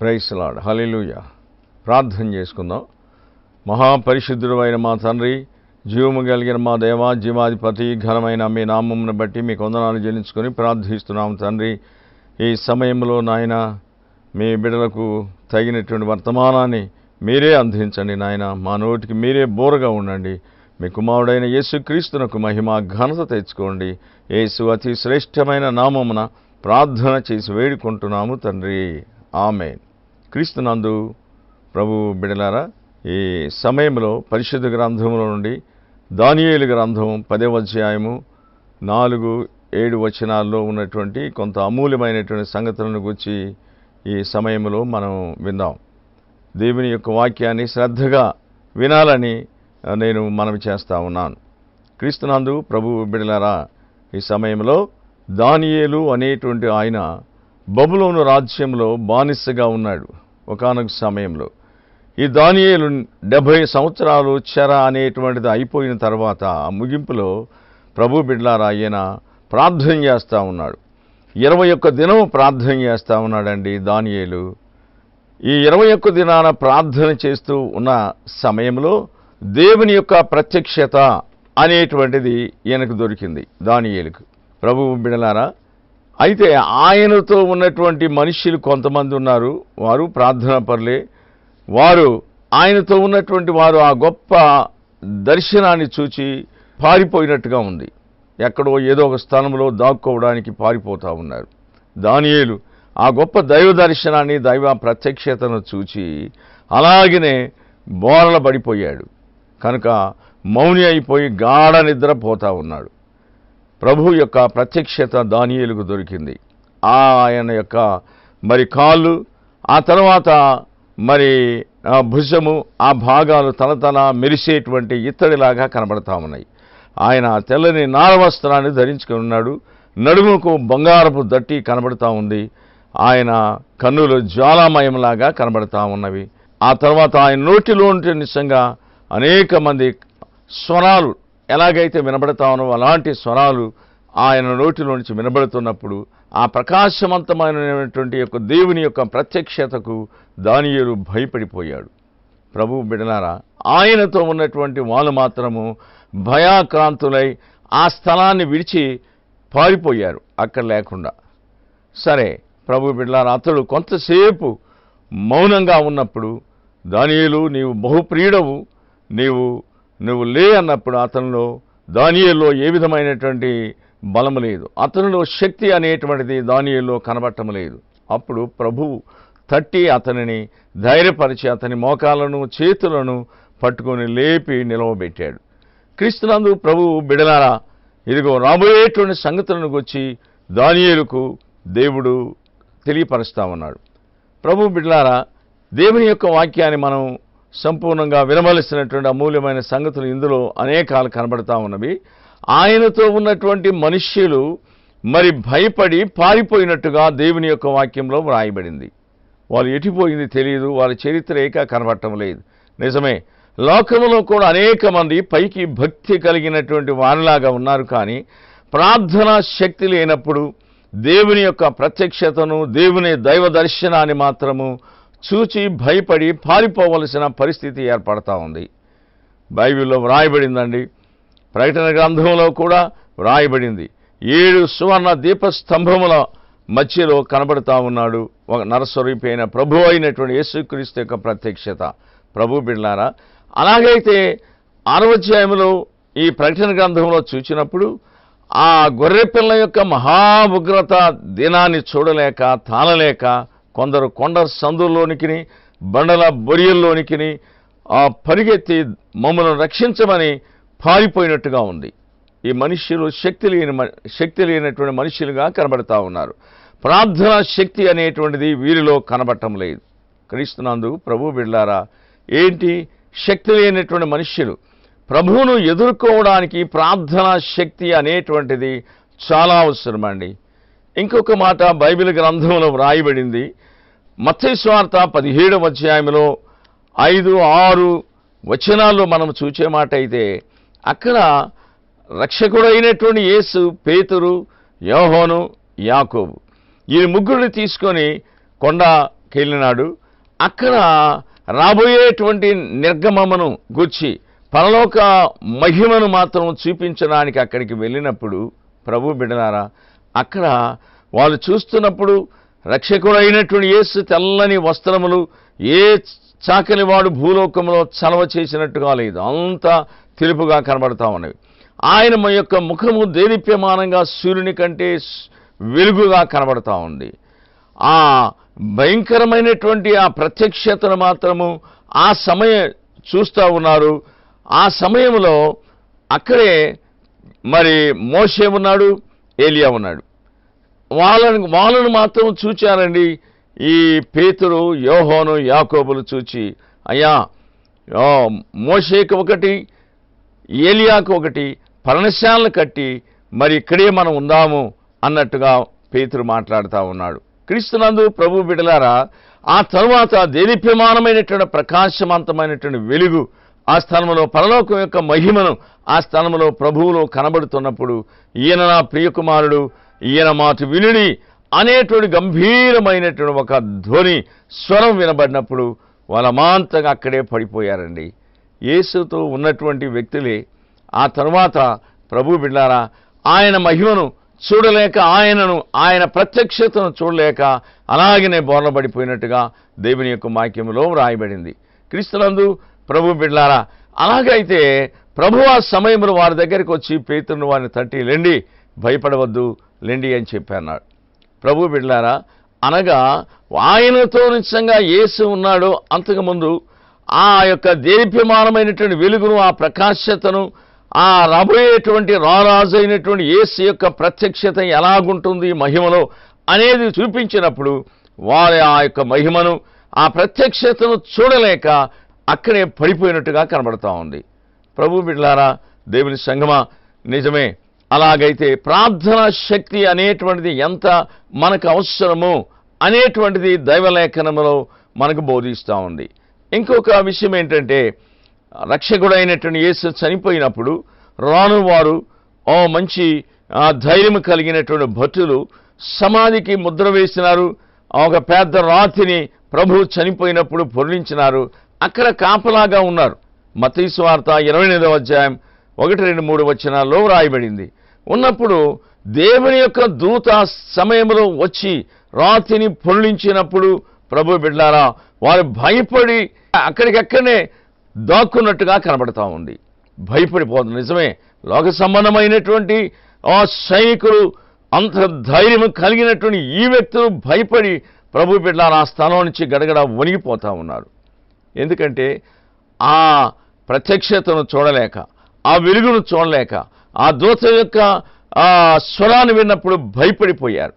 Praise lord. హల్లెలూయా. ప్రార్థన చేసుకుందాం. మహాపరిశుద్ధుడు అయిన మా తండ్రి, జీవము కలిగిన మా దేవా, జీవాధిపతి, ఘనమైన మీ నామమును బట్టి మీకు వందనాలు చెల్లించుకొని ప్రార్థిస్తున్నాం తండ్రి. ఈ సమయంలో నాయన మీ బిడ్డలకు తగినటువంటి వర్తమానాన్ని మీరే అందించండి నాయన. మా నోటికి మీరే బోరగా ఉండండి. మీ కుమారుడైన యేసుక్రీస్తునకు మహిమ ఘనత తెచ్చుకోండి. యేసు అతి శ్రేష్టమైన నామమున ప్రార్థన చేసి వేడుకుంటున్నాము తండ్రి. ఆమేన్. క్రీస్తునందు ప్రభు బిడ్డలారా, ఈ సమయంలో పరిశుద్ధ గ్రంథముల నుండి దానియేలు గ్రంథం 10వ అధ్యాయము 4-7 వచనాల్లో ఉన్నటువంటి కొంత అమూల్యమైనటువంటి సంగతులను గురించి ఈ సమయంలో మనం విందాం. దేవుని యొక్క వాక్యాన్ని శ్రద్ధగా వినాలని నేను మనవి చేస్తా ఉన్నాను. క్రీస్తునందు ప్రభు బిడ్డలారా, ఈ సమయంలో దానియేలు అనేటువంటి ఆయన బబులోను రాజ్యంలో బానిసగా ఉన్నాడు ఒకానొక సమయంలో. ఈ దానియేలు 70 సంవత్సరాలు చెర అనేటువంటిది అయిపోయిన తర్వాత ముగింపులో ప్రభు బిడ్డలారా ఆయన ప్రార్థన చేస్తూ ఉన్నాడు. 21 దినం ప్రార్థన చేస్తూ ఉన్నాడండి దానియేలు. ఈ 21 దినాన ప్రార్థన చేస్తూ ఉన్న సమయంలో దేవుని యొక్క ప్రత్యక్షత అనేటువంటిది ఈయనకు దొరికింది దానియేలుకు. ప్రభు బిడ్డలారా, అయితే ఆయనతో ఉన్నటువంటి మనుష్యులు కొంతమంది ఉన్నారు. వారు ప్రార్థనా పరులే. వారు ఆయనతో ఉన్నటువంటి వారు ఆ గొప్ప దర్శనాన్ని చూచి పారిపోయినట్టుగా ఉంది. ఎక్కడో ఏదో ఒక స్థలంలో దాక్కోవడానికి పారిపోతూ ఉన్నారు. దానియేలు ఆ గొప్ప దైవ దర్శనాన్ని, దైవ ప్రత్యక్షతను చూచి అలాగనే బోరల పడిపోయాడు. కనుక మౌని అయిపోయి గాఢ నిద్రపోతూ ఉన్నాడు. ప్రభు యొక్క ప్రత్యక్షత దానియేలుకు దొరికింది. ఆయన యొక్క కాళ్ళు, ఆ తర్వాత భుజము, ఆ భాగాలు తలతల మెరిసేటువంటి ఇత్తడిలాగా కనబడతా ఉన్నాయి. ఆయన తెల్లని నారవస్త్రాన్ని ధరించుకుని ఉన్నాడు. నడుముకు బంగారపు దట్టి కనబడతా ఉంది. ఆయన కన్నులు జ్వాలామయంలాగా కనబడతా ఉన్నవి. ఆ తర్వాత ఆయన నోటిలో నిజంగా అనేక మంది స్వరాలు ఎలాగైతే వినబడతా ఉన్నో అలాంటి స్వరాలు ఆయన నోటిలో నుంచి వినబడుతున్నప్పుడు ఆ ప్రకాశవంతమైనటువంటి యొక్క దేవుని యొక్క ప్రత్యక్షతకు దానియేలు భయపడిపోయాడు. ప్రభు బిడ్డలారా, ఆయనతో ఉన్నటువంటి వాళ్ళు మాత్రము భయాక్రాంతులై ఆ స్థలాన్ని విడిచి పారిపోయారు అక్కడ లేకుండా. సరే ప్రభు బిడ్డలారా, అతడు కొంతసేపు మౌనంగా ఉన్నప్పుడు దానియేలు నీవు బహుప్రియుడవు, నువ్వు లే అన్నప్పుడు అతనిలో, దానియేలులో ఏ విధమైనటువంటి బలము లేదు. అతనిలో శక్తి అనేటువంటిది దానియేలులో కనబడటం లేదు. అప్పుడు ప్రభువు తట్టి అతనిని ధైర్యపరిచి అతని మోకాలను చేతులను పట్టుకొని లేపి నిలవబెట్టాడు. క్రీస్తునందు ప్రభువు బిడలారా, ఇదిగో రాబోయేటువంటి సంగతులను గురించి దానియేలుకు దేవుడు తెలియపరుస్తా ఉన్నాడు. ప్రభు బిడ్డలారా, దేవుని యొక్క వాక్యాన్ని మనం సంపూర్ణంగా వినవలసినటువంటి అమూల్యమైన సంగతులు ఇందులో అనేకాలు కనబడతా ఉన్నవి. ఆయనతో ఉన్నటువంటి మనుష్యులు భయపడి పారిపోయినట్టుగా దేవుని యొక్క వాక్యంలో వ్రాయబడింది. వాళ్ళు ఎటుపోయింది తెలియదు, వాళ్ళ చరిత్ర ఏకా కనబడటం లేదు. నిజమే, లోకంలో కూడా అనేక మంది పైకి భక్తి కలిగినటువంటి వారిలాగా ఉన్నారు. కానీ ప్రార్థనా శక్తి లేనప్పుడు దేవుని యొక్క ప్రత్యక్షతను, దేవుని దైవ దర్శనాన్ని మాత్రము చూచి భయపడి పారిపోవలసిన పరిస్థితి ఏర్పడతా ఉంది. బైబిల్లో వ్రాయబడిందండి. ప్రకటన గ్రంథంలో కూడా వ్రాయబడింది. 7 సువర్ణ దీపస్తంభముల మధ్యలో కనబడతా ఉన్నాడు ఒక నరస్వరూపి అయిన ప్రభు అయినటువంటి యేసుక్రీస్తు యొక్క ప్రత్యక్షత. ప్రభు బిడ్డలారా, అలాగైతే 6వ అధ్యాయంలో ఈ ప్రకటన గ్రంథంలో చూచినప్పుడు ఆ గొర్రెపిల్ల యొక్క మహా ఉగ్రత దినాన్ని చూడలేక తాళలేక కొందరు కొండ సందుల్లోనికి, బండల బొరియల్లోనికి పరిగెత్తి మమ్మల్ని రక్షించమని పారిపోయినట్టుగా ఉంది. ఈ మనుష్యులు శక్తి లేనటువంటి మనుష్యులుగా కనబడతా ఉన్నారు. ప్రార్థనా శక్తి అనేటువంటిది వీరిలో కనబడటం లేదు. క్రీస్తునందు ప్రభు బిడ్డలారా, ఏంటి శక్తి లేనటువంటి మనుష్యులు? ప్రభువును ఎదుర్కోవడానికి ప్రార్థనా శక్తి అనేటువంటిది చాలా అవసరమండి. ఇంకొక మాట బైబిల్ గ్రంథంలో వ్రాయబడింది. మత్తయి సువార్త 17వ అధ్యాయంలో 5-6 వచనాల్లో మనం చూచే మాట అయితే, అక్కడ రక్షకుడైనటువంటి యేసు, పేతురు, యోహాను, యాకోబు ఈ ముగ్గురిని తీసుకొని కొండ వెళ్ళినాడు. అక్కడ రాబోయేటువంటి నిర్గమమును గూర్చి పరలోక మహిమను మాత్రం చూపించడానికి అక్కడికి వెళ్ళినప్పుడు ప్రభు బిడ్డలారా, అక్కడ వాళ్ళు చూస్తున్నప్పుడు రక్షకుడైనటువంటి యేసు తెల్లని వస్త్రములు, ఏ చాకలి వాడు భూలోకంలో చలవ చేసినట్టుగా లేదు, అంతా తెలుపుగా కనబడతా ఉన్నవి. ఆయన యొక్క ముఖము దేదీప్యమానంగా సూర్యుని కంటే వెలుగుగా కనబడతా ఉంది. ఆ భయంకరమైనటువంటి ఆ ప్రత్యక్షతను మాత్రము ఆ సమయం చూస్తూ ఉన్నారు. ఆ సమయంలో అక్కడే మరి మోషే ఉన్నాడు, ఏలియా ఉన్నాడు. వాళ్ళను మాత్రం చూచారండి. ఈ పేతురు, యోహాను, యాకోబులు చూచి, అయ్యా మోషేకి ఒకటి, ఏలియాకు ఒకటి పర్ణశాలను కట్టి మరి ఇక్కడే మనం ఉందాము అన్నట్టుగా పేతురు మాట్లాడుతూ ఉన్నాడు. క్రీస్తునందు ప్రభు బిడ్డలారా, ఆ తరువాత దేదీప్యమానమైనటువంటి ప్రకాశవంతమైనటువంటి వెలుగు ఆ స్థలంలో, పరలోకం యొక్క మహిమను ఆ స్థలంలో ప్రభువులో కనబడుతున్నప్పుడు, ఈయన నా ప్రియకుమారుడు, ఈయన మాట వినుడి అనేటువంటి గంభీరమైనటువంటి ఒక ధ్వని స్వరం వినబడినప్పుడు వాళ్ళమాంతగా అక్కడే పడిపోయారండి. యేసుతో ఉన్నటువంటి వ్యక్తులే ఆ తరువాత ప్రభు బిడ్డలారా ఆయన మహిమను చూడలేక, ఆయన ప్రత్యక్షతను చూడలేక అలాగనే బోర్లబడిపోయినట్టుగా దేవుని యొక్క వాక్యములో వ్రాయబడింది. క్రీస్తునందు ప్రభు బిడ్డలారా, అలాగైతే ప్రభు ఆ సమయంలో వారి దగ్గరికి వచ్చి పేతురును వారిని తట్టి, లెండి, భయపడవద్దు, లెండి అని చెప్పన్నాడు. ప్రభు బిడ్డలారా, అనగా ఆయనతో నిశ్చయంగా యేసు ఉన్నాడు. అంతకుముందు ఆ యొక్క దేదీప్యమానమైనటువంటి వెలుగును, ఆ ప్రకాశతను, ఆ రాబోయేటువంటి రారాజు అయినటువంటి యేసు యొక్క ప్రత్యక్షత ఎలాగుంటుంది మహిమలో అనేది చూపించినప్పుడు వారి ఆ యొక్క మహిమను, ఆ ప్రత్యక్షతను చూడలేక అక్కడే పడిపోయినట్టుగా కనబడతా ఉంది. ప్రభు బిడ్డలారా, దేవుని సంగమా, నిజమే. అలాగైతే ప్రార్థన శక్తి అనేటువంటిది ఎంత మనకు అవసరమో అనేటువంటిది దైవలేఖనములో మనకు బోధిస్తూ ఉంది. ఇంకొక విషయం ఏంటంటే, రక్షకుడైనటువంటి యేసు చనిపోయినప్పుడు రాను వారు మంచి ధైర్యం కలిగినటువంటి భటులు సమాధికి ముద్ర వేసినారు. ఒక పెద్ద రాతిని ప్రభు చనిపోయినప్పుడు పొర్లించినారు. అక్కడ కాపలాగా ఉన్నారు. మత్తయి సువార్త 28వ అధ్యాయం 1, 2, 3 వచనాల్లో వ్రాయబడింది. ఉన్నప్పుడు దేవుని యొక్క దూత సమయంలో వచ్చి రాతిని పొర్లించినప్పుడు ప్రభు బిడ్డలారా, వారు భయపడి అక్కడికక్కడనే దాక్కున్నట్టుగా కనబడతా ఉంది. భయపడిపోతుంది. నిజమే, లోక సంబంధమైనటువంటి ఆ సైనికులు, అంత ధైర్యం కలిగినటువంటి ఈ వ్యక్తులు భయపడి ప్రభు బిడ్డలారా ఆ స్థలం నుంచి గడగడ వణిగిపోతూ ఉన్నారు. ఎందుకంటే ఆ ప్రత్యక్షతను చూడలేక, ఆ వెలుగును చూడలేక, ఆ దూత యొక్క ఆ స్వరాన్ని విన్నప్పుడు భయపడిపోయారు.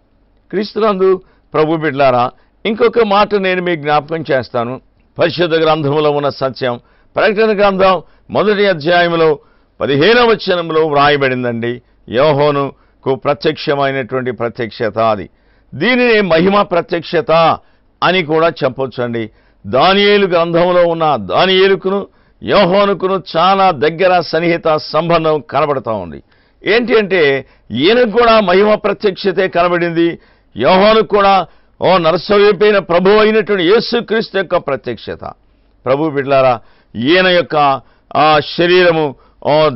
క్రీస్తునందు ప్రభు బిడ్డలారా, ఇంకొక మాట నేను మీకు జ్ఞాపకం చేస్తాను. పరిశుద్ధ గ్రంథంలో ఉన్న సత్యం ప్రకటన గ్రంథం 1వ అధ్యాయంలో 15వ వచనంలో వ్రాయబడిందండి. యోహానుకు ప్రత్యక్షమైనటువంటి ప్రత్యక్షత అది. దీనిని మహిమ ప్రత్యక్షత అని కూడా చెప్పొచ్చండి. దానియేలు గ్రంథంలో ఉన్న దానియేలుకును యోహానుకును చాలా దగ్గర సన్నిహిత సంబంధం కనబడతా ఉంది. ఏంటి అంటే, ఈయనకు కూడా మహిమ ప్రత్యక్షతే కనబడింది. యోహానుకు కూడా నరసవైపోయిన ప్రభు అయినటువంటి యేసుక్రీస్తు యొక్క ప్రత్యక్షత. ప్రభు బిడ్డలారా, ఈయన యొక్క ఆ శరీరము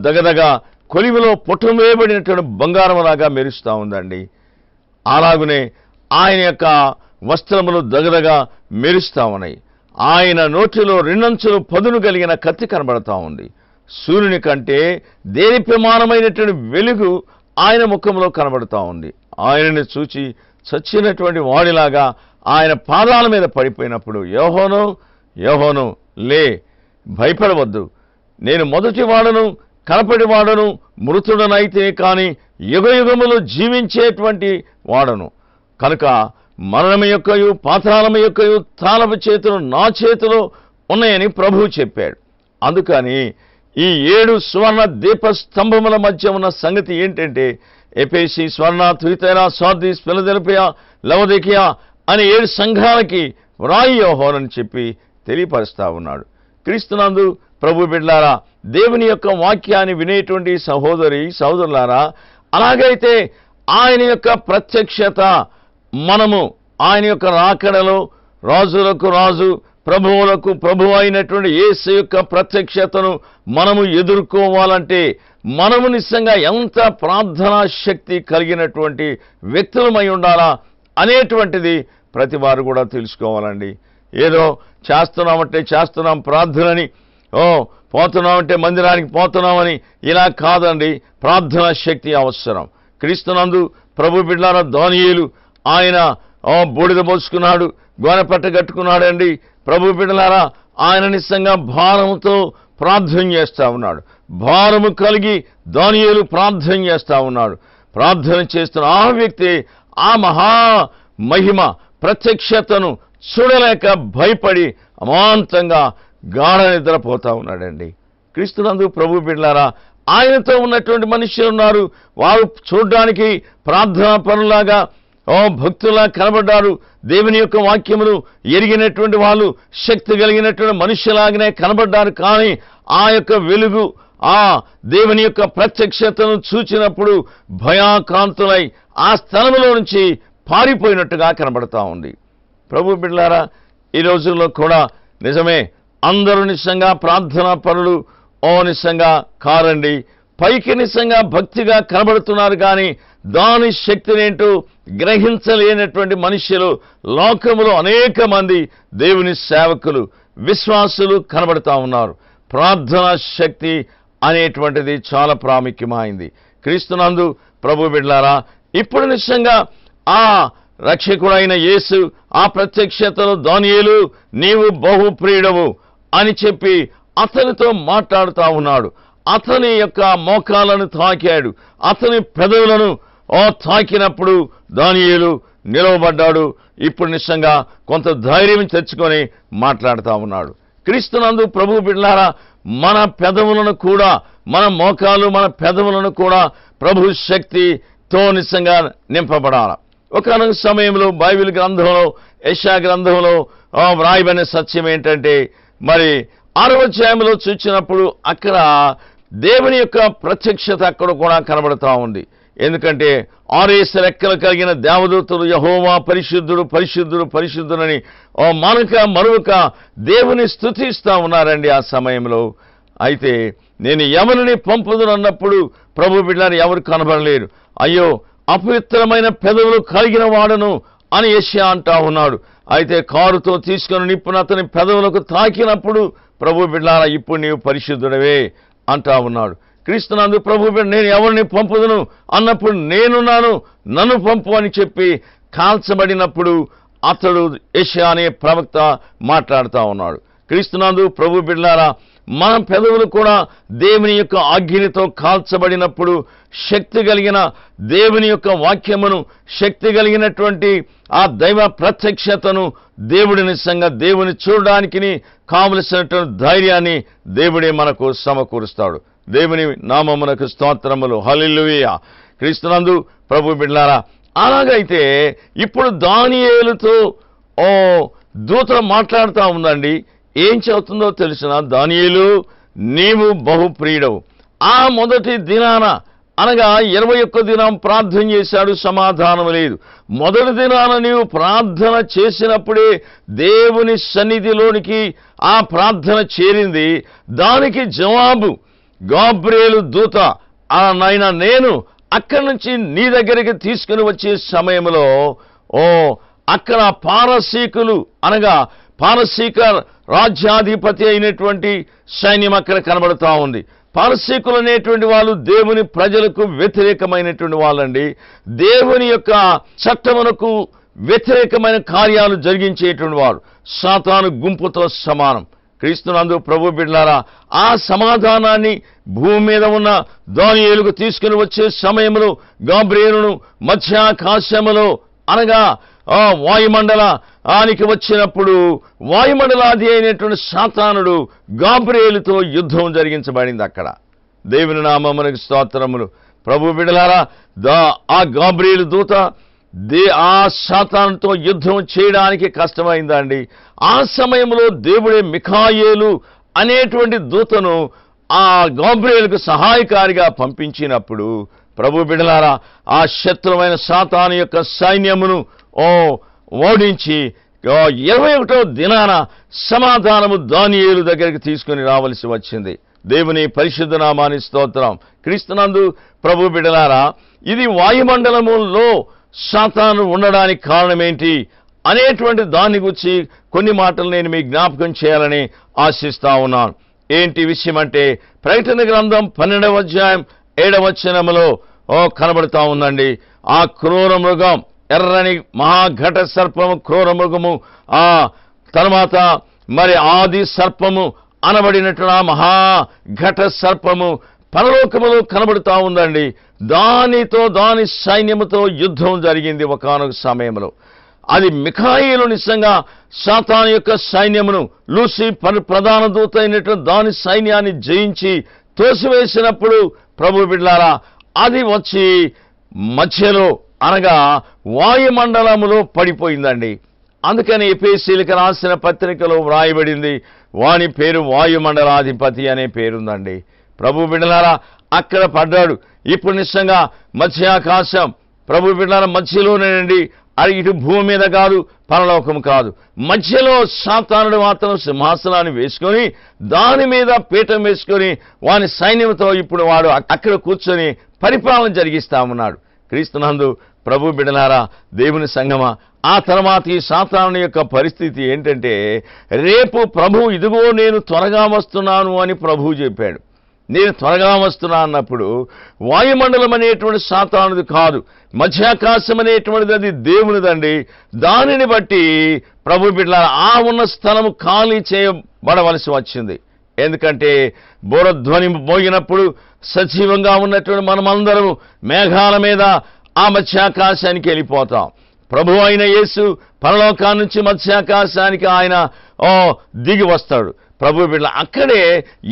దగదగ కొలిమిలో పుట్టమేయబడినటువంటి బంగారంలాగా మెరుస్తూ ఉందండి. అలాగునే ఆయన యొక్క వస్త్రములు దగదగ మెరుస్తూ ఉన్నాయి. ఆయన నోటిలో 2 అంచులు పదును కలిగిన కత్తి కనబడతా ఉంది. సూర్యుని కంటే దేదీప్యమానమైనటువంటి వెలుగు ఆయన ముఖంలో కనబడతా ఉంది. ఆయనని చూచి చచ్చినటువంటి వాడిలాగా ఆయన పాదాల మీద పడిపోయినప్పుడు, యోహాను, యోహాను, లే, భయపడవద్దు, నేను మొదటి వాడను, కనపడి వాడను, మృతుడనైతే కానీ యుగయుగములు జీవించేటువంటి వాడను కనుక మరణం యొక్కయు పాతాళం యొక్కయు తాళపు చేతులు నా చేతిలో ఉన్నాయని ప్రభువు చెప్పాడు. అందుకని ఈ 7 సువర్ణ దీప స్తంభముల మధ్య ఉన్న సంగతి ఏంటంటే, ఎఫెసీ, స్వర్ణ, తుయితైరా, సార్దీస్, ఫిలదెల్ఫియా, లవొదికీయ అని 7 సంఘాలకి వ్రాయి యోహానని చెప్పి తెలియపరుస్తా ఉన్నాడు. క్రీస్తునందు ప్రభు బిడ్డలారా, దేవుని యొక్క వాక్యాన్ని వినేటువంటి సహోదరులారా, అలాగైతే ఆయన యొక్క ప్రత్యక్షత మనము ఆయన యొక్క రాకడలో రాజులకు రాజు, ప్రభువులకు ప్రభు అయినటువంటి యేసు యొక్క ప్రత్యక్షతను మనము ఎదుర్కోవాలంటే మనము నిజంగా ఎంత ప్రార్థనా శక్తి కలిగినటువంటి వ్యక్తులమై ఉండాలా అనేటువంటిది ప్రతి వారు కూడా తెలుసుకోవాలండి. ఏదో చేస్తున్నామంటే చేస్తున్నాం ప్రార్థనని, పోతున్నామంటే మందిరానికి పోతున్నామని ఇలా కాదండి. ప్రార్థనా శక్తి అవసరం. క్రీస్తునందు ప్రభు బిడ్డలారా, దానియేలు ఆయన బూడిద పోసుకున్నాడు, గోనెపట్ట కట్టుకున్నాడండి. ప్రభు బిడ్డలారా, ఆయన నిజంగా భారంతో ప్రార్థన చేస్తూ ఉన్నాడు. భారము కలిగి దానియేలు ప్రార్థన చేస్తూ ఉన్నాడు. ప్రార్థన చేస్తున్న ఆ వ్యక్తి ఆ మహా మహిమ ప్రత్యక్షతను చూడలేక భయపడి అమాంతంగా గాఢ నిద్రపోతా ఉన్నాడండి. క్రీస్తునందు ప్రభు బిడ్డలారా, ఆయనతో ఉన్నటువంటి మనుషులు ఉన్నారు. వారు చూడడానికి ప్రార్థనా పనులాగా భక్తులా కనబడ్డారు. దేవుని యొక్క వాక్యమును ఎరిగినటువంటి వాళ్ళు, శక్తి కలిగినటువంటి మనుషులాగానే కనబడ్డారు. కానీ ఆ యొక్క వెలుగు, ఆ దేవుని యొక్క ప్రత్యక్షతను చూచినప్పుడు భయాక్రాంతులై ఆ స్థలంలో నుంచి పారిపోయినట్టుగా కనబడతా ఉంది. ప్రభు బిడ్డలారా, ఈ రోజుల్లో కూడా నిజమే, అందరూ నిజంగా ప్రార్థనా పనులు నిజంగా కారండి. పైకి నిజంగా భక్తిగా కనబడుతున్నారు, కానీ దాని శక్తినేంటో గ్రహించలేనటువంటి మనుషులు లోకములో అనేక మంది దేవుని సేవకులు, విశ్వాసులు కనబడుతూ ఉన్నారు. ప్రార్థనా శక్తి అనేటువంటిది చాలా ప్రాముఖ్యమైంది. క్రీస్తునందు ప్రభు బిడ్డలారా, ఇప్పుడు నిజంగా ఆ రక్షకుడైన యేసు ఆ ప్రత్యక్షతలో దానియేలు నీవు బహుప్రియుడవు అని చెప్పి అతనితో మాట్లాడుతూ ఉన్నాడు. అతని యొక్క మోకాలను తాకాడు. అతని పెదవులను తాకినప్పుడు దానియేలు నిలవబడ్డాడు. ఇప్పుడు నిజంగా కొంత ధైర్యం తెచ్చుకొని మాట్లాడుతూ ఉన్నాడు. క్రీస్తునందు ప్రభు బిడ్డలారా, మన పెదవులను కూడా, మన మోకాలు, మన పెదవులను కూడా ప్రభు శక్తితో నిజంగా నింపబడాలి. ఒకనొక సమయంలో బైబిల్ గ్రంథంలో, యెషయా గ్రంథంలో వ్రాయబడిన సత్యం ఏంటంటే, మరి 6వ అధ్యాయంలో చూసినప్పుడు అక్కడ దేవుని యొక్క ప్రత్యక్షత అక్కడ కూడా కనబడుతూ ఉంది. ఎందుకంటే 6 రెక్కలు కలిగిన దేవదూతలు యెహోవా పరిశుద్ధుడు పరిశుద్ధుడు పరిశుద్ధుడని మనక మరొక దేవుని స్తుతిస్తూ ఉన్నారండి ఆ సమయంలో. అయితే నేను ఎవరిని పంపుదునన్నప్పుడు ప్రభు బిడ్డలారా ఎవరు కనబడలేరు. అయ్యో, అపవిత్రమైన పెదవులు కలిగిన వాడను అని యెషయా అంటా ఉన్నాడు. అయితే కారుతో తీసుకొని నిప్పును అతని పెదవులకు తాకినప్పుడు ప్రభు బిడ్డలారా ఇప్పుడు నీవు పరిశుద్ధుడవే అంటా ఉన్నాడు. క్రీస్తునందు ప్రభు బిడ్డ నేను ఎవరిని పంపుదును అన్నప్పుడు నేనున్నాను, నన్ను పంపు అని చెప్పి కాల్చబడినప్పుడు అతడు యెషయా అనే ప్రవక్త మాట్లాడుతూ ఉన్నాడు. క్రీస్తునందు ప్రభు బిడ్డలారా, మన పెదవులు కూడా దేవుని యొక్క అగ్నితో కాల్చబడినప్పుడు శక్తి కలిగిన దేవుని యొక్క వాక్యమును, శక్తి కలిగినటువంటి ఆ దైవ ప్రత్యక్షతను దేవుడి నిజంగా దేవుని చూడడానికి కావలసినటువంటి ధైర్యాన్ని దేవుడే మనకు సమకూరుస్తాడు. దేవుని నామమునకు స్తోత్రములు, హల్లెలూయా. క్రీస్తునందు ప్రభు బిడ్డలారా, అలాగైతే ఇప్పుడు దానియేలుతో దూత మాట్లాడుతూ ఉందండి. ఏం చెబుతుందో తెలిసిన, దానియేలు నీవు బహుప్రియుడవు. ఆ మొదటి దినాన అనగా 21 దినం ప్రార్థన చేశాడు, సమాధానం లేదు. మొదటి దినాన నీవు ప్రార్థన చేసినప్పుడే దేవుని సన్నిధిలోనికి ఆ ప్రార్థన చేరింది. దానికి జవాబు గాబ్రియేలు దూత, నాయన నేను అక్కడి నుంచి నీ దగ్గరికి తీసుకుని వచ్చే సమయంలో అక్కడ పారసీకులు అనగా పారసీక రాజ్యాధిపతి అయినటువంటి సైన్యం అక్కడ కనబడుతూ ఉంది. పారసీకులు అనేటువంటి వాళ్ళు దేవుని ప్రజలకు వ్యతిరేకమైనటువంటి వాళ్ళండి. దేవుని యొక్క చట్టమునకు వ్యతిరేకమైన కార్యాలు జరిగించేటువంటి వారు, సాతాను గుంపుతో సమానం. క్రీస్తునందు ప్రభు బిడ్డలారా, ఆ సమాధానాన్ని భూమి మీద ఉన్న దానియేలుకు తీసుకుని వచ్చే సమయంలో గాబ్రియేలును మధ్యాకాశములో అనగా వాయుమండలానికి వచ్చినప్పుడు వాయుమండలాది అయినటువంటి సాతానుడు గాబ్రియేలుతో యుద్ధం జరిగించబడింది. అక్కడ దేవుని నామమునకు స్తోత్రములు. ప్రభు బిడ్డలారా, ఆ గాబ్రియేలు దూత ఆ సాతానుతో యుద్ధం చేయడానికి కష్టమైందండి. ఆ సమయంలో దేవుడే మిఖాయేలు అనేటువంటి దూతను ఆ గాబ్రియేలుకు సహాయకారిగా పంపించినప్పుడు ప్రభు బిడ్డలారా, ఆ శత్రువైన సాతాను యొక్క సైన్యమును ఓడించి 21వ దినాన సమాధానము దానియేలు దగ్గరికి తీసుకుని రావలసి వచ్చింది. దేవుని పరిశుద్ధ నామానికి స్తోత్రం. క్రీస్తునందు ప్రభు బిడ్డలారా, ఇది వాయుమండలములో సాతాను ఉండడానికి కారణమేంటి అనేటువంటి దాని గురించి కొన్ని మాటలు నేను మీ జ్ఞాపకం చేయాలని ఆశిస్తా ఉన్నాను. ఏంటి విషయం అంటే, ప్రకటన గ్రంథం 12వ అధ్యాయం 7వ వచనములో కనబడుతూ ఉందండి. ఆ క్రూర మృగం, ఎర్రని మహాఘట సర్పము, క్రూర మృగము, ఆ తర్వాత మరి ఆది సర్పము అనబడినట్టు ఆ మహాఘట సర్పము పరలోకములో కనబడుతూ ఉందండి. దానితో దాని సైన్యముతో యుద్ధం జరిగింది ఒకానొక సమయంలో. అది మిఖాయిలు నిజంగా సాతాను యొక్క సైన్యమును, లూసిఫర్ ప్రధాన దూత అయినటువంటి దాని సైన్యాన్ని జయించి తోసివేసినప్పుడు ప్రభు బిడ్డలారా, అది వచ్చి మధ్యలో అనగా వాయుమండలములో పడిపోయిందండి. అందుకని ఎఫెసీయులకు రాసిన పత్రికలో వ్రాయబడింది, వాని పేరు వాయుమండలాధిపతి అనే పేరుందండి. ప్రభు బిడ్డలారా, అక్కడ పడ్డాడు. ఇప్పుడు నిజంగా మధ్యాకాశం ప్రభు బిడ్డలారా మధ్యలోనేనండి. అది ఇటు భూమి మీద కాదు, పరలోకం కాదు, మధ్యలో సాతానుడు మాత్రం సింహాసనాన్ని వేసుకొని దాని మీద పీఠం వేసుకొని వాని సైన్యంతో ఇప్పుడు వాడు అక్కడ కూర్చొని పరిపాలన జరిగిస్తా ఉన్నాడు. క్రీస్తునందు ప్రభు బిడ్డలారా, దేవుని సంగమా, ఆ తర్వాత ఈ సాతాను యొక్క పరిస్థితి ఏంటంటే, రేపు ప్రభు ఇదిగో నేను త్వరగా వస్తున్నాను అని ప్రభువు చెప్పాడు. నేను త్వరగా వస్తున్నా అన్నప్పుడు వాయుమండలం అనేటువంటి సాతానుది కాదు, మధ్యాకాశం అనేటువంటిది అది దేవునిదండి. దానిని బట్టి ప్రభు బిడ్డలారా ఆ ఉన్న స్థలము ఖాళీ చేయబడవలసి వచ్చింది. ఎందుకంటే బోరధ్వని మోగినప్పుడు సజీవంగా ఉన్నటువంటి మనమందరం మేఘాల మీద ఆ మధ్యాకాశానికి వెళ్ళిపోతాం. ప్రభు అయిన యేసు పరలోకాన్ని నుంచి మధ్యాకాశానికి ఆయన దిగి వస్తాడు. ప్రభు బిడ్డ అక్కడే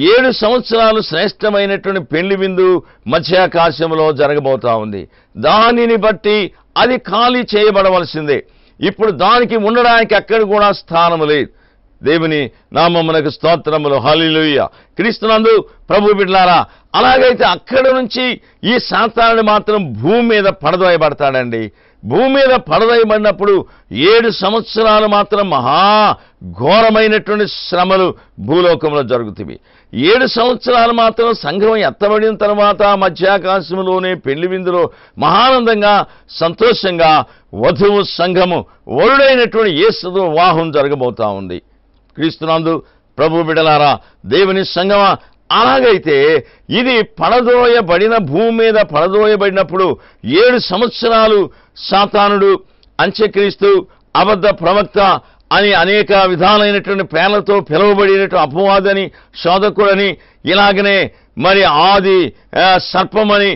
7 సంవత్సరాలు శ్రేష్టమైనటువంటి పెళ్లి విందు మధ్యాకాశంలో జరగబోతా ఉంది. దానిని బట్టి అది ఖాళీ చేయబడవలసిందే. ఇప్పుడు దానికి ఉండడానికి అక్కడ కూడా స్థానము లేదు. దేవుని నామమునకు స్తోత్రములు, హల్లెలూయా. క్రీస్తునందు ప్రభు బిడ్డలారా, అలాగైతే అక్కడ నుంచి ఈ సాతానుడు మాత్రం భూమి మీద పడదోయబడతాడండి. భూమి మీద పడదోయబడినప్పుడు 7 సంవత్సరాలు మాత్రం మహా ఘోరమైనటువంటి శ్రమలు భూలోకంలో జరుగుతాయి. 7 సంవత్సరాలు మాత్రం సంఘం ఎత్తబడిన తర్వాత మధ్యాకాశంలోనే పెళ్లి విందులో మహానందంగా సంతోషంగా వధువు సంఘము వరుడైనటువంటి యేసుతో వివాహం జరగబోతా ఉంది. క్రీస్తునందు ప్రభు బిడ్డలారా, దేవుని సంఘమా, అలాగైతే ఇది పడదోయబడిన భూమి మీద పడదోయబడినప్పుడు 7 సంవత్సరాలు సాతానుడు, అంత్యక్రీస్తు, అబద్ధ ప్రవక్త అని అనేక విధాలైనటువంటి పేర్లతో పిలువబడినట్టు అపవాదని, శోధకుడని, ఇలాగనే మరి ఆది సర్పమని,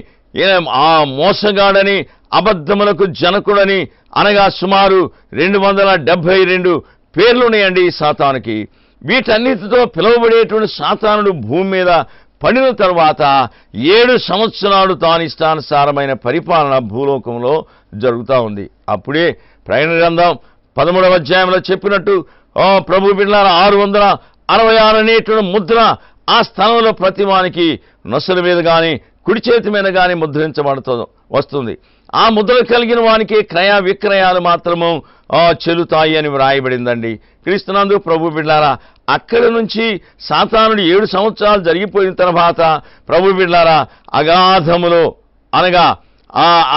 ఆ మోసగాడని, అబద్ధములకు జనకుడని, అనగా సుమారు 272 పేర్లున్నాయండి ఈ సాతానుకి. వీటన్నిటితో పిలువబడేటువంటి సాతానుడు భూమి మీద పడిన తర్వాత 7 సంవత్సరాలు తాను ఇష్టానుసారమైన పరిపాలన భూలోకంలో జరుగుతూ ఉంది. అప్పుడే ప్రకటన గ్రంథం 13వ అధ్యాయంలో చెప్పినట్టు ప్రభు బిడ్డలారా 666 అనేటువంటి ముద్ర ఆ స్థలంలో ప్రతివానికి నొసల మీద కానీ కుడి చేతి మీద కానీ వస్తుంది. ఆ ముద్ర కలిగిన వానికి క్రయ విక్రయాలు మాత్రము చెల్లుతాయి అని వ్రాయబడిందండి. క్రీస్తునందు ప్రభు బిడ్డలారా, అక్కడ నుంచి సాతానుడు 7 సంవత్సరాలు జరిగిపోయిన తర్వాత ప్రభు బిడ్డలారా అగాధములో అనగా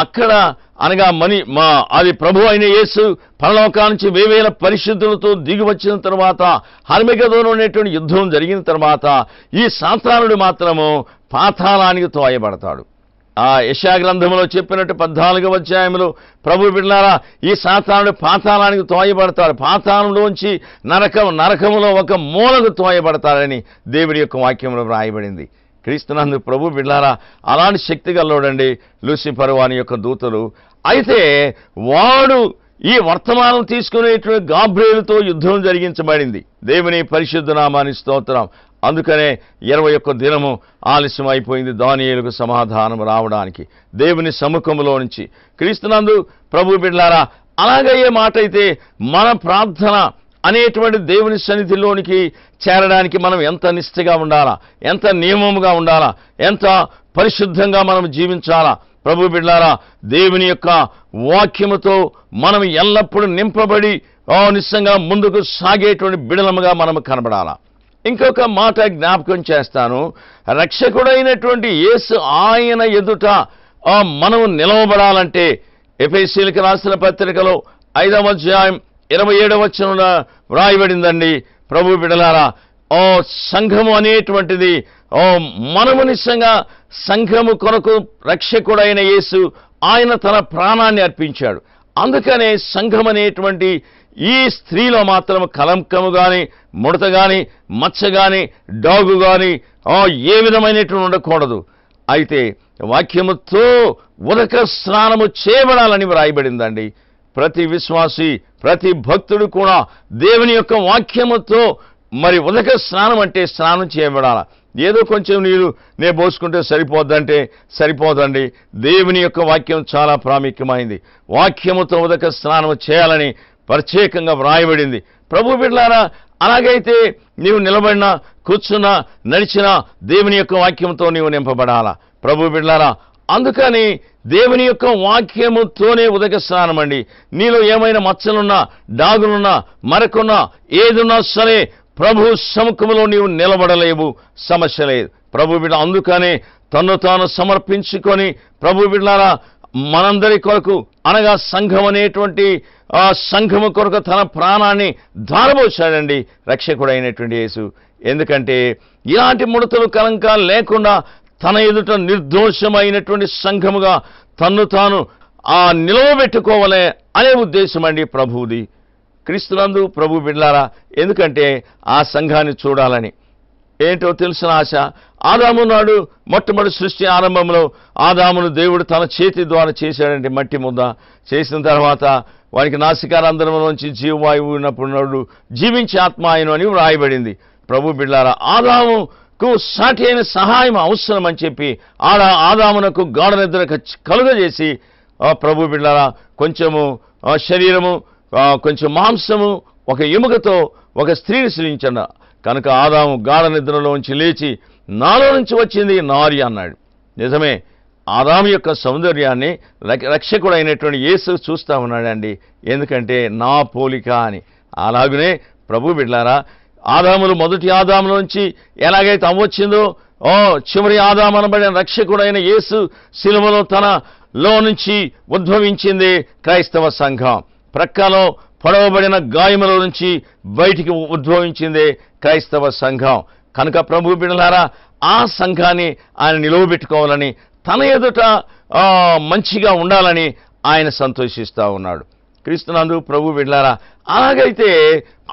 అక్కడ అనగా అది ప్రభు అయిన యేసు పరలోకా నుంచి 1000 పరిశుద్ధులతో దిగి వచ్చిన తర్వాత హర్మెగెదోను అనేటువంటి యుద్ధం జరిగిన తర్వాత ఈ సాతానుడు మాత్రము పాతాళానికి తోయబడతాడు. ఆ యెషయా గ్రంథంలో చెప్పినట్టు 14వ అధ్యాయంలో ప్రభు బిడ్డలారా ఈ సాతానుడు పాతాళానికి తోయబడతాడు. పాతాళంలోంచి నరకములో ఒక మూలకు తోయబడతాడని దేవుడి యొక్క వాక్యంలో వ్రాయబడింది. క్రీస్తునందు ప్రభు బిడ్డలారా అలాంటి శక్తి గల్లోడండి లూసిఫర్ వాని యొక్క దూతలు. అయితే వాడు ఈ వర్తమానం తీసుకునేటువంటి గాబ్రియేలుతో యుద్ధం జరిగించబడింది. దేవుని పరిశుద్ధ నామానికి స్తోత్రం. అందుకనే 21 దినము ఆలస్యం అయిపోయింది దానియేలుకు సమాధానం రావడానికి దేవుని సముఖంలో నుంచి. క్రీస్తునందు ప్రభు బిడ్డలారా అలాగయ్యే మాట అయితే మన ప్రార్థన అనేటువంటి దేవుని సన్నిధిలోనికి చేరడానికి మనం ఎంత నిష్ఠగా ఉండాలా, ఎంత నియమముగా ఉండాలా, ఎంత పరిశుద్ధంగా మనం జీవించాలా. ప్రభు బిడ్డలారా దేవుని యొక్క వాక్యముతో మనం ఎల్లప్పుడూ నింపబడి నిశ్చయంగా ముందుకు సాగేటువంటి బిడలముగా మనము కనబడాలా. ఇంకొక మాట జ్ఞాపకం చేస్తాను. రక్షకుడైనటువంటి యేసు ఆయన ఎదుట మనము నిలవబడాలంటే ఎఫెసీయులకు రాసిన పత్రికలో 5వ అధ్యాయం 27వ వచనంలో వ్రాయబడిందండి. ప్రభు బిడలారా, సంఘము అనేటువంటిది మనము నిశ్చయంగా సంఘము కొరకు రక్షకుడైన యేసు ఆయన తన ప్రాణాన్ని అర్పించాడు. అందుకనే సంఘం అనేటువంటి ఈ స్త్రీలో మాత్రం కలంకము కానీ, ముడత కానీ, మచ్చ కానీ, డాగు కానీ ఏ విధమైనటువంటి ఉండకూడదు. అయితే వాక్యముతో ఉదక స్నానము చేయబడాలని వ్రాయబడిందండి. ప్రతి విశ్వాసి, ప్రతి భక్తుడు కూడా దేవుని యొక్క వాక్యముతో మరి ఉదక స్నానం అంటే స్నానం చేయబడాల. ఏదో కొంచెం నీరు నేను పోసుకుంటే సరిపోద్దంటే సరిపోదండి. దేవుని యొక్క వాక్యం చాలా ప్రాముఖ్యమైంది. వాక్యముతో ఉదక స్నానం చేయాలని ప్రత్యేకంగా వ్రాయబడింది. ప్రభు బిడ్డలారా, అలాగైతే నీవు నిలబడినా, కూర్చున్నా, నడిచినా దేవుని యొక్క వాక్యంతో నీవు నింపబడాలా. ప్రభు బిడ్డలారా, అందుకని దేవుని యొక్క వాక్యముతోనే ఉదక స్నానం అండి. నీలో ఏమైనా మచ్చలున్నా, డాగులున్నా, మరకున్నా, ఏదున్నా సరే ప్రభు సముఖంలో నీవు నిలబడలేవు, సమస్య లేదు. ప్రభు బిడ్డ అందుకనే తన్ను తాను సమర్పించుకొని ప్రభు బిడ్డలారా మనందరి కొరకు అనగా సంఘం అనేటువంటి సంఘము కొరకు తన ప్రాణాన్ని ధారపోశాడండి రక్షకుడైనటువంటి యేసు. ఎందుకంటే ఇలాంటి ముడతలు కలంకాలు లేకుండా తన ఎదుట నిర్దోషమైనటువంటి సంఘముగా తన్ను తాను నిలవబెట్టుకోవాలే అనే ఉద్దేశం అండి ప్రభువుది. క్రీస్తునందు ప్రభు బిడ్డలారా, ఎందుకంటే ఆ సంఘాన్ని చూడాలని. ఏంటో తెలిసిన ఆశ. ఆదాము నాడు మొట్టమొదటి సృష్టి ఆరంభంలో ఆదామును దేవుడు తన చేతి ద్వారా చేశాడంటే మట్టి ముద్ద. చేసిన తర్వాత వానికి నాసికారంధ్రంలోంచి జీవవాయువు ఉన్నప్పుడు జీవించే ఆత్మ ఆయన అని వ్రాయబడింది. ప్రభు బిడ్డలారా, ఆదాముకు సాటి అయిన సహాయం అవసరం అని చెప్పి ఆదామునకు గాఢ నిద్ర కలుగజేసి ప్రభు బిడ్డలారా కొంచెము శరీరము, కొంచెం మాంసము, ఒక ఎముకతో ఒక స్త్రీని సృజించండి. కనుక ఆదాము గాఢ నిద్రలోంచి లేచి నాలో నుంచి వచ్చింది నారి అన్నాడు. నిజమే, ఆదాము యొక్క సౌందర్యాన్ని రక్షకుడైనటువంటి యేసు చూస్తూ ఉన్నాడండి. ఎందుకంటే నా పోలిక అని. అలాగనే ప్రభు బిడ్డలారా, ఆదాములు మొదటి ఆదాములోంచి ఎలాగైతే అవ్వచ్చిందో చివరి ఆదాము అనబడిన రక్షకుడైన యేసు శిలువలో తనలో నుంచి ఉద్భవించింది క్రైస్తవ సంఘం. ప్రక్కలో పొడవబడిన గాయముల నుంచి బయటికి ఉద్భవించిందే క్రైస్తవ సంఘం. కనుక ప్రభు బిడ్డలారా, ఆ సంఘాన్ని ఆయన నిలవబెట్టుకోవాలని, తన ఎదుట మంచిగా ఉండాలని ఆయన సంతోషిస్తూ ఉన్నాడు. క్రీస్తునందు ప్రభు బిడ్డలారా, అలాగైతే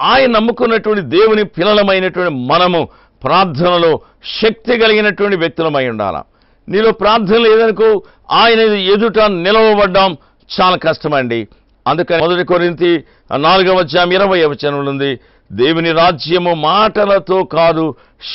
ఆయన నమ్ముకున్నటువంటి దేవుని పిల్లలమైనటువంటి మనము ప్రార్థనలో శక్తి కలిగినటువంటి వ్యక్తులమై ఉండాలి. నీలో ప్రార్థన లేదనుకో ఆయన ఎదుట నిలవబడ్డాం చాలా కష్టమండి. అందుకని 1 కొరింథీ 4వ అధ్యాయం 20వ వచనంలో ఉంది, దేవుని రాజ్యము మాటలతో కాదు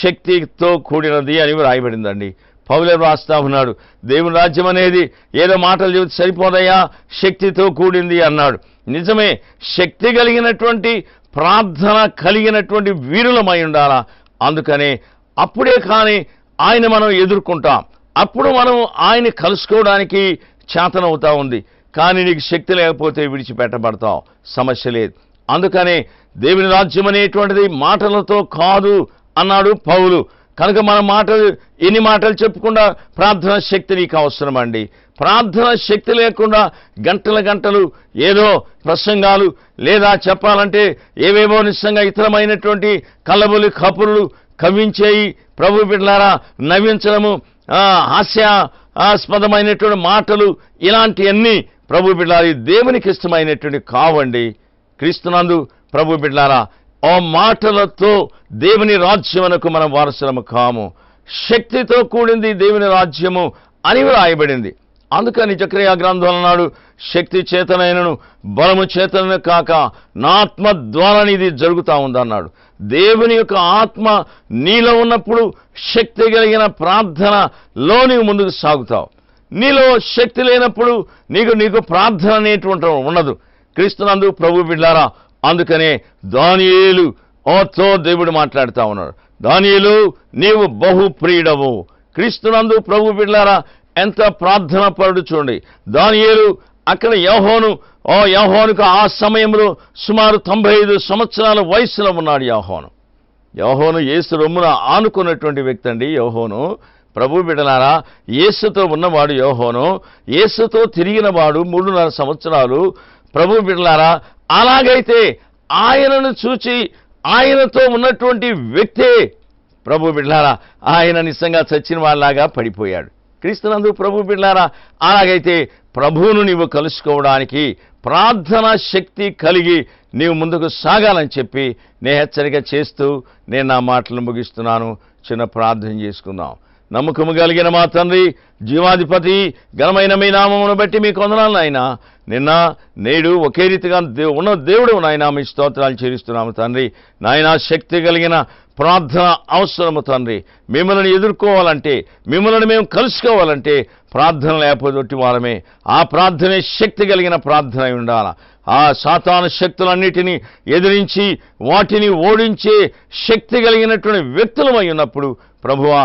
శక్తితో కూడినది అని రాయబడిందండి. పౌలు రాస్తా ఉన్నాడు, దేవుని రాజ్యం అనేది ఏదో మాటలు చెబితే సరిపోదయ్యా, శక్తితో కూడింది అన్నాడు. నిజమే, శక్తి కలిగినటువంటి ప్రార్థన కలిగినటువంటి వీరులమై ఉండాలా. అందుకనే అప్పుడే కానీ ఆయన మనం ఎదుర్కొంటాం. అప్పుడు మనం ఆయన కలుసుకోవడానికి చేతనవుతా ఉంది. కానీ నీకు శక్తి లేకపోతే విడిచిపెట్టబడతావు, సమస్య లేదు. అందుకనే దేవుని రాజ్యం అనేటువంటిది మాటలతో కాదు అన్నాడు పౌలు. కనుక మన మాటలు ఎన్ని మాటలు చెప్పకుండా ప్రార్థన శక్తి నీకు అవసరం అండి. ప్రార్థన శక్తి లేకుండా గంటలు ఏదో ప్రసంగాలు లేదా చెప్పాలంటే ఏవేవో నిజంగా ఇతరమైనటువంటి కల్లబొలి కపురులు కవించేయి ప్రభు బిడ్డలారా నవ్వించడము, హాస్యాస్పదమైనటువంటి మాటలు, ఇలాంటివన్నీ ప్రభు బిడ్డలారా దేవునికి ఇష్టమైనటువంటి కావండి. క్రీస్తునందు ప్రభు బిడ్డలారా, ఆ మాటలతో దేవుని రాజ్యమునకు మనం వారసులము కాము. శక్తితో కూడింది దేవుని రాజ్యము అని రాయబడింది. అందుకని జకర్యా గ్రంథం అన్నాడు, శక్తి చేతనైనను బలము చేతనైన కాక నా ఆత్మ ద్వారా ఇది జరుగుతూ ఉందన్నాడు. దేవుని యొక్క ఆత్మ నీలో ఉన్నప్పుడు శక్తి కలిగిన ప్రార్థనలో నీవు ముందుకు సాగుతావు. నీలో శక్తి లేనప్పుడు నీకు ప్రార్థన అనేటువంటి ఉండదు. క్రీస్తునందు ప్రభు బిడ్డలారా, అందుకనే దానియేలుతో దేవుడు మాట్లాడుతూ ఉన్నాడు, దానియేలు నీవు బహుప్రియుడవు. క్రీస్తునందు ప్రభు బిడ్డలారా ఎంత ప్రార్థన పరుడు చూడండి. దానియేలు అక్కడ యోహానుకు ఆ సమయంలో సుమారు 95 సంవత్సరాల వయసులో ఉన్నాడు యోహాను యేసు రొమ్మున ఆనుకున్నటువంటి వ్యక్తి అండి యోహాను. ప్రభు బిడ్డలారా, యేసుతో ఉన్నవాడు యోహాను, యేసుతో తిరిగినవాడు 3.5 సంవత్సరాలు. ప్రభు బిడ్డలారా, అలాగైతే ఆయనను చూచి ఆయనతో ఉన్నటువంటి వ్యక్తే ప్రభు బిడ్డలారా ఆయన నిజంగా చచ్చిన వాళ్ళలాగా పడిపోయాడు. క్రీస్తునందు ప్రభు బిడ్డలారా, అలాగైతే ప్రభువును నీవు కలుసుకోవడానికి ప్రార్థనా శక్తి కలిగి నీవు ముందుకు సాగాలని చెప్పి నేను హెచ్చరిక చేస్తూ నేను నా మాటలను ముగిస్తున్నాను. చిన్న ప్రార్థన చేసుకుందాం. నమ్మకము కలిగిన మా తండ్రి, జీవాధిపతి, ఘనమైన మీ నామమును బట్టి మీకు వందనాలు నాయనా. నిన్న నేడు ఒకే రీతిగా ఉన్న దేవుడు నాయనా, మీ స్తోత్రాలు చెల్లిస్తున్నాము తండ్రి. నాయనా, శక్తి కలిగిన ప్రార్థన అవసరము తండ్రి. మిమ్మల్ని ఎదుర్కోవాలంటే, మిమ్మల్ని మేము కలుసుకోవాలంటే ప్రార్థన లేకపోతే వారమే. ఆ ప్రార్థనే శక్తి కలిగిన ప్రార్థన అయి ఉండాలి. ఆ సాతాను శక్తులన్నిటినీ ఎదిరించి వాటిని ఓడించే శక్తి కలిగినటువంటి వ్యక్తులమై ఉన్నప్పుడు ప్రభువా,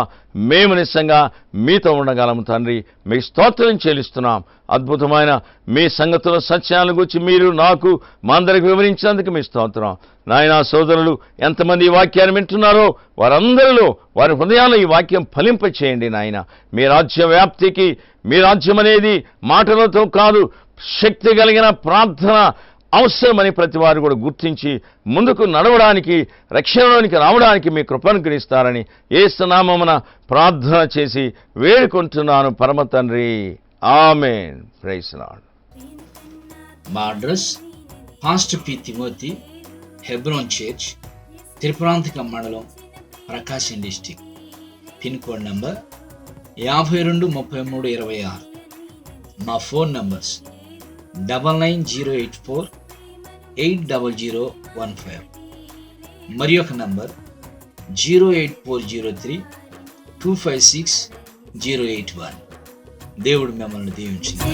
మేము నిజంగా మీతో ఉండగలము తండ్రి. మీ స్తోత్రం చెల్లిస్తున్నాం. అద్భుతమైన మీ సంగతుల సత్యాలను గురించి మీరు నాకు మా అందరికి వివరించినందుకు మీ స్తోత్రం. నాయనా, సోదరులు ఎంతమంది ఈ వాక్యాన్ని వింటున్నారో వారందరిలో వారి హృదయాల్లో ఈ వాక్యం ఫలింపచేయండి నాయన. మీ రాజ్య వ్యాప్తికి, మీ రాజ్యం అనేది మాటలతో కాదు, శక్తి కలిగిన ప్రార్థన అవసరమని ప్రతి వారు కూడా గుర్తించి ముందుకు నడవడానికి, రక్షణలోనికి రావడానికి మీ కృపను గ్రహిస్తారని యేసు నామమున ప్రార్థన చేసి వేడుకుంటున్నాను పరమ తండ్రి. ఆమేన్. Praise Lord. మా address pastor P Timothy, Hebron church, Tripuranthakam మండలం, Prakasam district. Pin code number 523326. మా ఫోన్ నంబర్స్ 9908480015. మరి ఒక నంబర్ 08403256081. దేవుడు మిమ్మల్ని దీవించింది.